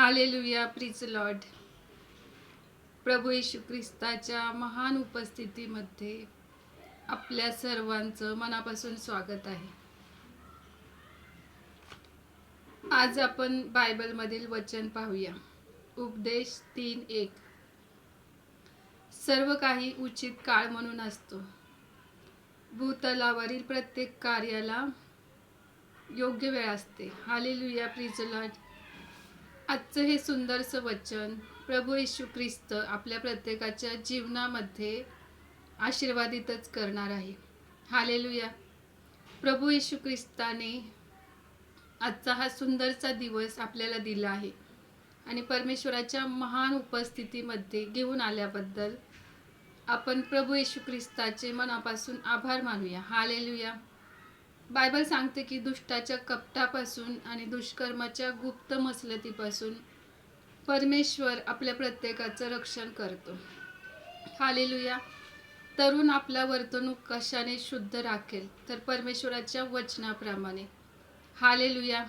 Hallelujah, praise Lord. प्रभू येशू ख्रिस्ताच्या महान उपस्थितीमध्ये आपल्या सर्वांचं मनापासून स्वागत आहे. आज आपण बायबलमधील वचन पाहूया. उपदेश 3:1. सर्व काही उचित काळ म्हणून असतो. भूतलावरील प्रत्येक कार्याला योग्य वेळ असते. Hallelujah, praise lord. आजचं हे सुंदरसं वचन प्रभू येशू ख्रिस्त आपल्या प्रत्येकाच्या जीवनामध्ये आशीर्वादितच करणार आहे. हालेलुया. प्रभू येशू ख्रिस्ताने आजचा हा सुंदरचा दिवस आपल्याला दिला आहे आणि परमेश्वराच्या महान उपस्थितीमध्ये घेऊन आल्याबद्दल आपण प्रभू येशू ख्रिस्ताचे मनापासून आभार मानूया. हालेलुया. बायबल सांगते की दुष्टाच्या कपटापासून आणि दुष्कर्माच्या गुप्त मसलतीपासून परमेश्वर आपल्या प्रत्येकाचं रक्षण करतो. हालेलुया. तरुण आपला वर्तणूक कशाने शुद्ध राखेल तर परमेश्वराच्या वचनाप्रमाणे. हालेलुया.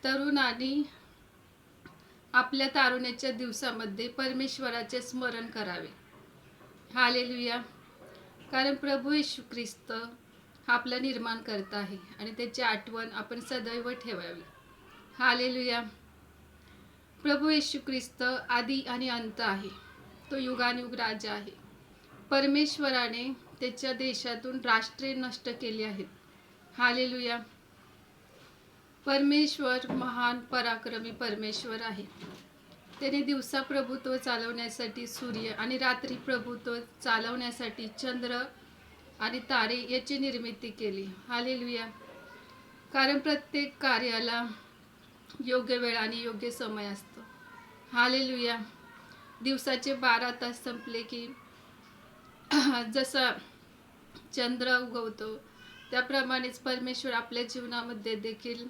तरुणांनी आपल्या तारुण्याच्या दिवसामध्ये परमेश्वराचे स्मरण करावे. हालेलुया. कारण प्रभू येशू ख्रिस्त हा आपला निर्माण करता आहे आणि त्याची आठवण आपण सदैव ठेवावी. हालेलुया. प्रभू येशू ख्रिस्त आदी आणि अंत आहे. तो युगानुयुग राजा आहे. परमेश्वराने त्याच्या देशातून राष्ट्रे नष्ट केली आहेत. हालेलुया. परमेश्वर महान पराक्रमी परमेश्वर आहे. त्याने दिवसा प्रभुत्व चालवण्यासाठी सूर्य आणि रात्री प्रभुत्व चालवण्यासाठी चंद्र आणि तारे याची निर्मिती केली. हालेलुया. कारण प्रत्येक कार्याला योग्य वेळ आणि योग्य समय असतो. हालेलुया. दिवसाचे 12 तास संपले की जसा चंद्र उगवतो त्याप्रमाणेच परमेश्वर आपल्या जीवनामध्ये देखील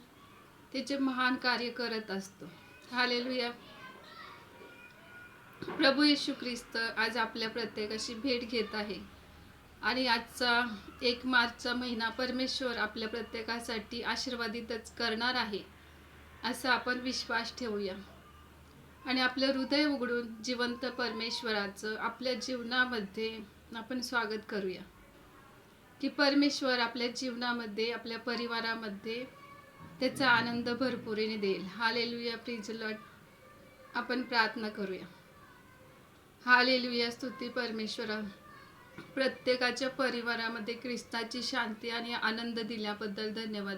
त्याचे महान कार्य करत असतो. हालेलुया. प्रभू येशू ख्रिस्त आज आपल्या प्रत्येकाशी भेट घेत आहे आणि आजचा 1 मार्चचा महिना परमेश्वर आपल्या प्रत्येकासाठी आशीर्वादितच करणार आहे असा आपण विश्वास ठेवूया आणि आपलं हृदय उघडून जिवंत परमेश्वराचं आपल्या जीवनामध्ये आपण स्वागत करूया की परमेश्वर आपल्या जीवनामध्ये आपल्या परिवारामध्ये त्याचा आनंद भरपुरीने देईल. Hallelujah, praise lord. आपण प्रार्थना करूया. हालेलुया. स्तुती परमेश्वरा. प्रत्येकाच्या परिवारामध्ये ख्रिस्ताची शांती आणि आनंद दिल्याबद्दल धन्यवाद.